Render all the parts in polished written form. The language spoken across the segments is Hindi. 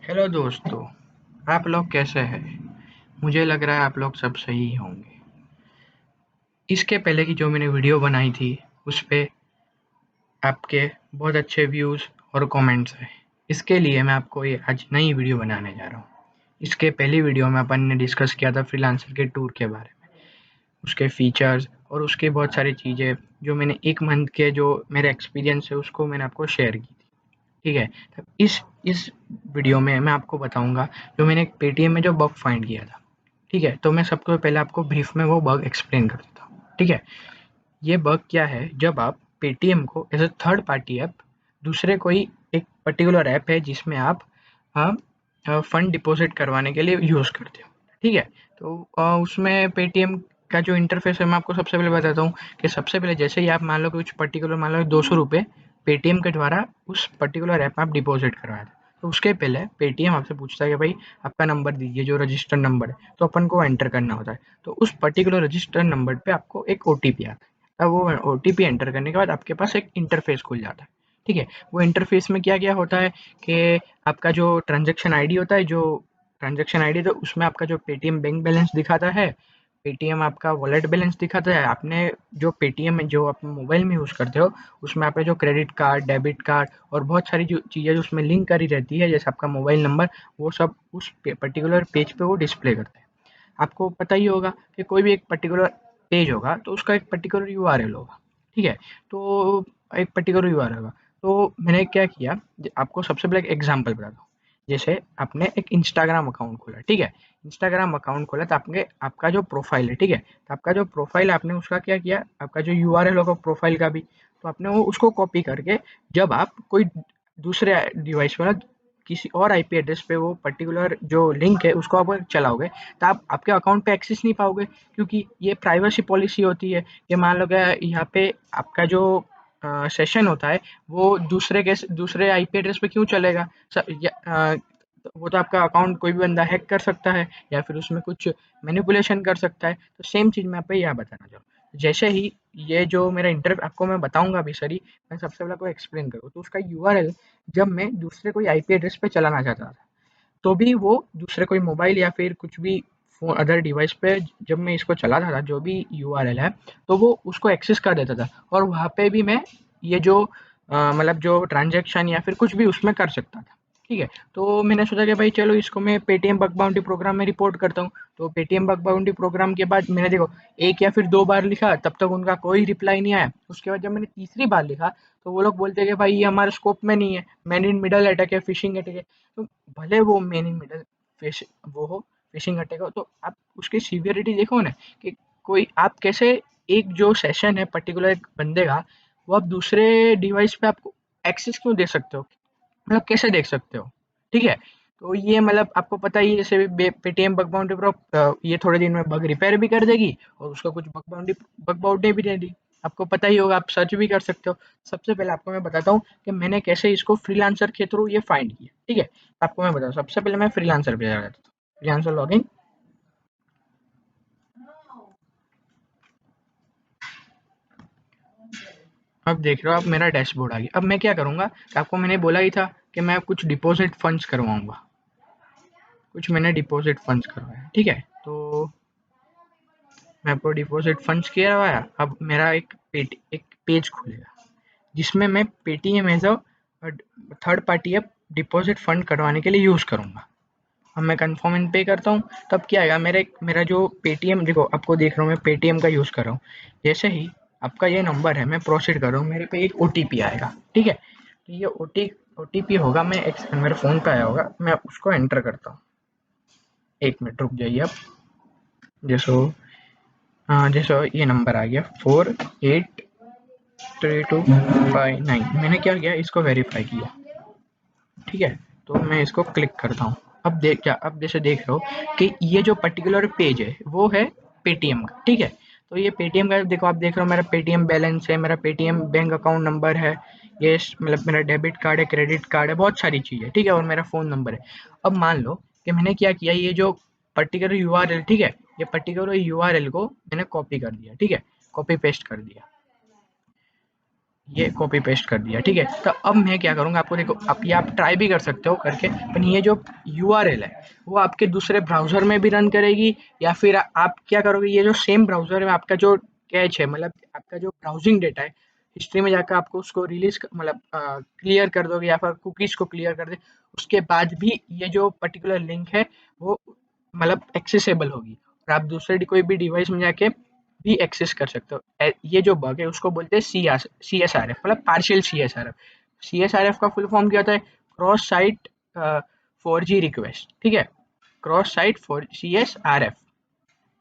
हेलो दोस्तों, आप लोग कैसे हैं? मुझे लग रहा है आप लोग सब सही होंगे। इसके पहले की जो मैंने वीडियो बनाई थी, उस पे आपके बहुत अच्छे व्यूज़ और कमेंट्स आए। इसके लिए मैं आपको ये आज नई वीडियो बनाने जा रहा हूँ। इसके पहली वीडियो में अपन ने डिस्कस किया था फ्रीलांसर के टूर के बारे में, उसके फीचर्स और उसकी बहुत सारी चीज़ें जो मैंने 1 मंथ के जो मेरे एक्सपीरियंस है उसको मैंने आपको शेयर की थी। ठीक है? तो इस वीडियो में मैं आपको बताऊँगा जो मैंने पेटीएम में जो बग फाइंड किया था। ठीक है, तो मैं सबसे पहले आपको ब्रीफ में वो बग एक्सप्लेन कर देता हूँ। ठीक है, ये बग क्या है, जब आप पेटीएम को as a third party app दूसरे कोई एक पर्टिकुलर ऐप है जिसमें आप फंड डिपॉजिट करवाने के लिए यूज़ करते हो। ठीक है, तो उसमें पेटीएम का जो इंटरफेस है मैं आपको सबसे पहले बताता हूँ कि सबसे पहले जैसे ही आप मान लो कि कुछ पर्टिकुलर मान लो 200 रुपये पेटीएम के द्वारा उस पर्टिकुलर ऐप में आप डिपॉजिट करवाया था, तो उसके पहले पेटीएम आपसे पूछता है कि भाई आपका नंबर दीजिए जो रजिस्टर्ड नंबर है, तो अपन को एंटर करना होता है। तो उस पर्टिकुलर रजिस्टर्ड नंबर पे आपको एक ओटीपी आता है। अब वो ओटीपी एंटर करने के बाद आपके पास एक इंटरफेस खुल जाता है। ठीक है, वो इंटरफेस में क्या क्या होता है कि आपका जो ट्रांजेक्शन आईडी होता है, जो ट्रांजेक्शन आईडी, तो उसमें आपका जो पेटीएम बैंक बैलेंस दिखाता है, पेटीएम आपका वॉलेट बैलेंस दिखाता है, आपने जो पेटीएम में जो आप मोबाइल में यूज़ करते हो उसमें आपने जो क्रेडिट कार्ड, डेबिट कार्ड और बहुत सारी जो चीज़ें जो उसमें लिंक करी रहती है, जैसे आपका मोबाइल नंबर, वो सब उस पर्टिकुलर पेज पे वो डिस्प्ले करते हैं। आपको पता ही होगा कि कोई भी एक पर्टिकुलर पेज होगा तो उसका एक पर्टिकुलर यूआरएल होगा। ठीक है, तो एक पर्टिकुलर यूआरएल होगा। तो मैंने क्या किया, आपको सबसे पहले एक एग्जांपल बताता हूँ। जैसे आपने एक इंस्टाग्राम अकाउंट खोला, ठीक है, इंस्टाग्राम अकाउंट खोला तो आपने आपका जो प्रोफाइल है, ठीक है, तो आपका जो प्रोफाइल आपने उसका क्या किया, आपका जो यूआरएल होगा प्रोफाइल का भी, तो आपने वो उसको कॉपी करके जब आप कोई दूसरे डिवाइस पे ना किसी और आईपी एड्रेस पे वो पर्टिकुलर जो लिंक है उसको आप चलाओगे, तो आप आपके अकाउंट पे एक्सेस नहीं पाओगे, क्योंकि ये प्राइवेसी पॉलिसी होती है कि मान लो क्या यहाँ पे आपका जो सेशन होता है वो दूसरे आईपी एड्रेस पे क्यों चलेगा। वो तो आपका अकाउंट कोई भी बंदा हैक कर सकता है या फिर उसमें कुछ मैनिपुलेशन कर सकता है। तो सेम चीज़ मैं आप पे यहाँ बताना चाहूँ, जैसे ही ये जो मेरा इंटर आपको मैं बताऊंगा अभी सरी, मैं सबसे पहले आपको एक्सप्लेन करूँ तो उसका यूआरएल जब मैं दूसरे कोई आईपी एड्रेस पे चलाना चाहता था, तो भी वो दूसरे कोई मोबाइल या फिर कुछ भी फ़ोन अदर डिवाइस पे जब मैं इसको चलाता था, जो भी यूआरएल है, तो वो उसको एक्सेस कर देता था और वहाँ पे भी मैं ये जो मतलब जो ट्रांज़ैक्शन या फिर कुछ भी उसमें कर सकता था। ठीक है, तो मैंने सोचा कि भाई चलो इसको मैं पेटीएम बग बाउंटी प्रोग्राम में रिपोर्ट करता हूँ। तो पेटीएम बग बाउंटी प्रोग्राम के बाद मैंने देखो 1 या फिर 2 बार लिखा, तब तक उनका कोई रिप्लाई नहीं आया। उसके बाद जब मैंने तीसरी बार लिखा, तो वो लोग बोलते हैं कि भाई ये हमारे स्कोप में नहीं है, मैन इन मिडल अटैक है, फिशिंग अटैक है। तो भले वो मेन इन मिडल फिश वो हो, फिशिंग अटैक हो, तो आप उसकी सीवियरिटी देखो ना, कि कोई आप कैसे एक जो सेशन है पर्टिकुलर एक बंदे का, वो आप दूसरे डिवाइस पे आपको एक्सेस क्यों दे सकते हो, मतलब कैसे देख सकते हो। ठीक है, तो ये मतलब आपको पता ही है, जैसे पेटीएम बग बाउंटी प्रो ये थोड़े दिन में बग रिपेयर भी कर देगी और उसका कुछ बग बाउंटी भी दे दी। आपको पता ही होगा, आप सर्च भी कर सकते हो। सबसे पहले आपको मैं बताता हूँ कि मैंने कैसे इसको फ्रीलांसर के थ्रू ये फाइंड किया। ठीक है, आपको मैं बताऊँ, सबसे पहले मैं फ्रीलांसर पे जा रहा था, फ्रीलांसर लॉगिन। अब देख रहे हो आप मेरा डैशबोर्ड आ गया। अब मैं क्या करूँगा कि आपको मैंने बोला ही था कि मैं कुछ डिपॉजिट फंड्स करवाऊंगा, कुछ मैंने डिपॉजिट फंड्स करवाया। ठीक है, तो मैं आपको डिपॉजिट फंड्स करवाया। अब मेरा एक पेज खुलेगा जिसमें मैं Paytm as a third party app deposit fund करवाने के लिए यूज़ करूँगा। अब मैं कन्फर्म एंड पे करता हूँ, तब क्या आएगा, मेरा जो पेटीएम, देखो आपको देख रहा हूँ मैं पेटीएम का यूज़ कर रहा हूँ। जैसे ही आपका ये नंबर है मैं प्रोसीड कर रहा हूँ, मेरे पे एक ओटीपी आएगा। ठीक है, तो ये ओटीपी होगा, मैं एक सेकंड, मेरे फ़ोन पे आया होगा, मैं उसको एंटर करता हूँ। 1 मिनट रुक जाइए आप। जैसे हाँ, जैसे ये नंबर आ गया 483259। मैंने क्या किया, इसको वेरीफाई किया। ठीक है, तो मैं इसको क्लिक करता हूँ। अब जैसे देख रहे हो कि ये जो पर्टिकुलर पेज है वो है पेटीएम का। ठीक है, तो ये पेटीएम का देखो, आप देख रहे हो मेरा पेटीएम बैलेंस है, मेरा पेटीएम बैंक अकाउंट नंबर है, ये मतलब मेरा डेबिट कार्ड है, क्रेडिट कार्ड है, बहुत सारी चीज़ है। ठीक है, और मेरा फ़ोन नंबर है। अब मान लो कि मैंने क्या किया, ये जो पर्टिकुलर यूआरएल, ठीक है, ये पर्टिकुलर यूआरएल को मैंने कॉपी कर दिया। ठीक है, कॉपी पेस्ट कर दिया। ये कॉपी पेस्ट कर दिया, ठीक है। तो अब मैं क्या करूँगा, आपको देखो, आप ये आप ट्राई भी कर सकते हो करके, पर ये जो यूआरएल है वो आपके दूसरे ब्राउज़र में भी रन करेगी, या फिर आप क्या करोगे, ये जो सेम ब्राउज़र में आपका जो कैच है, मतलब आपका जो ब्राउजिंग डेटा है, हिस्ट्री में जाकर आपको उसको रिलीज़ मतलब क्लियर कर दोगे, या फिर कुकीज़ को क्लियर कर दे, उसके बाद भी ये जो पर्टिकुलर लिंक है वो मतलब एक्सेसिबल होगी, और आप दूसरे कोई भी डिवाइस में जाके भी एक्सेस कर सकते हो। ये जो बग है उसको बोलते हैं CSRF, मतलब पार्शियल CSRF। CSRF का फुल फॉर्म क्या होता है? क्रॉस साइट 4G रिक्वेस्ट, ठीक है। Cross site for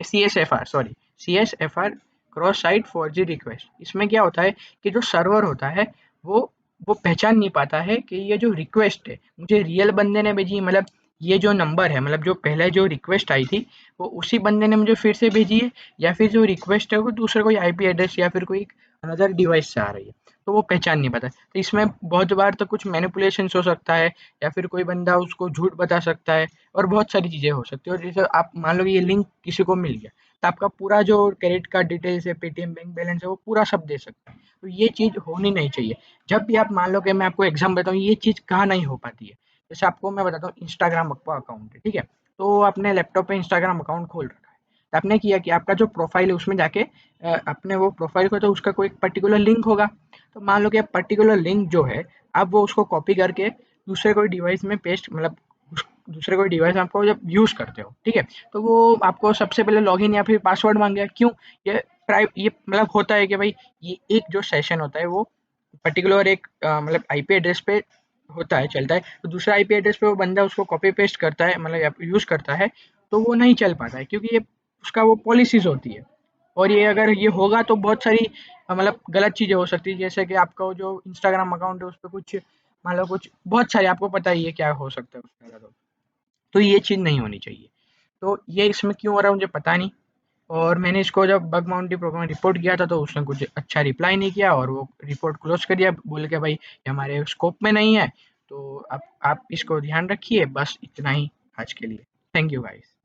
CSFR, sorry, CSFR, cross site 4G request. इसमें क्या होता है कि जो सर्वर होता है वो वो पहचान नहीं पाता है कि ये जो रिक्वेस्ट है मुझे रियल बंदे ने भेजी, मतलब ये जो नंबर है, मतलब जो पहले जो रिक्वेस्ट आई थी वो उसी बंदे ने मुझे फिर से भेजी है, या फिर जो रिक्वेस्ट है वो दूसरे कोई आईपी एड्रेस या फिर कोई अनदर डिवाइस से आ रही है, तो वो पहचान नहीं पाता। तो इसमें बहुत बार तो कुछ मैनिपुलेशंस हो सकता है, या फिर कोई बंदा उसको झूठ बता सकता है, और बहुत सारी चीज़ें हो सकती है। और जैसे आप मान लो कि ये लिंक किसी को मिल गया, तो आपका पूरा जो क्रेडिट कार्ड डिटेल्स है, पेटीएम बैंक बैलेंस है, वो पूरा सब दे सकता है। तो ये चीज़ होनी नहीं चाहिए। जब भी आप मान लो कि मैं आपको एग्जाम बताऊँ, ये चीज़ कहाँ नहीं हो पाती है। जैसे आपको मैं बताता हूँ, इंस्टाग्राम आपका अकाउंट है, ठीक है। तो आपने लैपटॉप पे इंस्टाग्राम अकाउंट खोल रखा है, तो आपने किया कि आपका जो प्रोफाइल है उसमें जाके अपने वो प्रोफाइल को, तो उसका कोई पर्टिकुलर लिंक होगा। तो मान लो कि पर्टिकुलर लिंक जो है, आप वो उसको कॉपी करके दूसरे कोई डिवाइस में पेस्ट, मतलब दूसरे कोई डिवाइस आपको जब यूज़ करते हो, ठीक है, तो वो आपको सबसे पहले लॉगिन या फिर पासवर्ड मांगेगा। क्यों? ये मतलब होता है कि भाई ये एक जो सेशन होता है वो पर्टिकुलर एक मतलब आईपी एड्रेस पे होता है, चलता है। तो दूसरा आईपी एड्रेस पे वो बंदा उसको कॉपी पेस्ट करता है, मतलब यूज़ करता है, तो वो नहीं चल पाता है, क्योंकि ये उसका वो पॉलिसीज़ होती है। और ये अगर ये होगा तो बहुत सारी मतलब गलत चीज़ें हो सकती है, जैसे कि आपका वो जो इंस्टाग्राम अकाउंट है उस पे कुछ मान लो कुछ बहुत सारे, आपको पता ही है क्या हो सकता है उसमें। तो ये चीज़ नहीं होनी चाहिए। तो ये इसमें क्यों हो रहा है मुझे पता नहीं। और मैंने इसको जब बग बाउंटी प्रोग्राम रिपोर्ट किया था तो उसने कुछ अच्छा रिप्लाई नहीं किया, और वो रिपोर्ट क्लोज कर दिया, बोल के भाई ये हमारे स्कोप में नहीं है। तो आप इसको ध्यान रखिए, बस इतना ही आज के लिए। Thank you guys.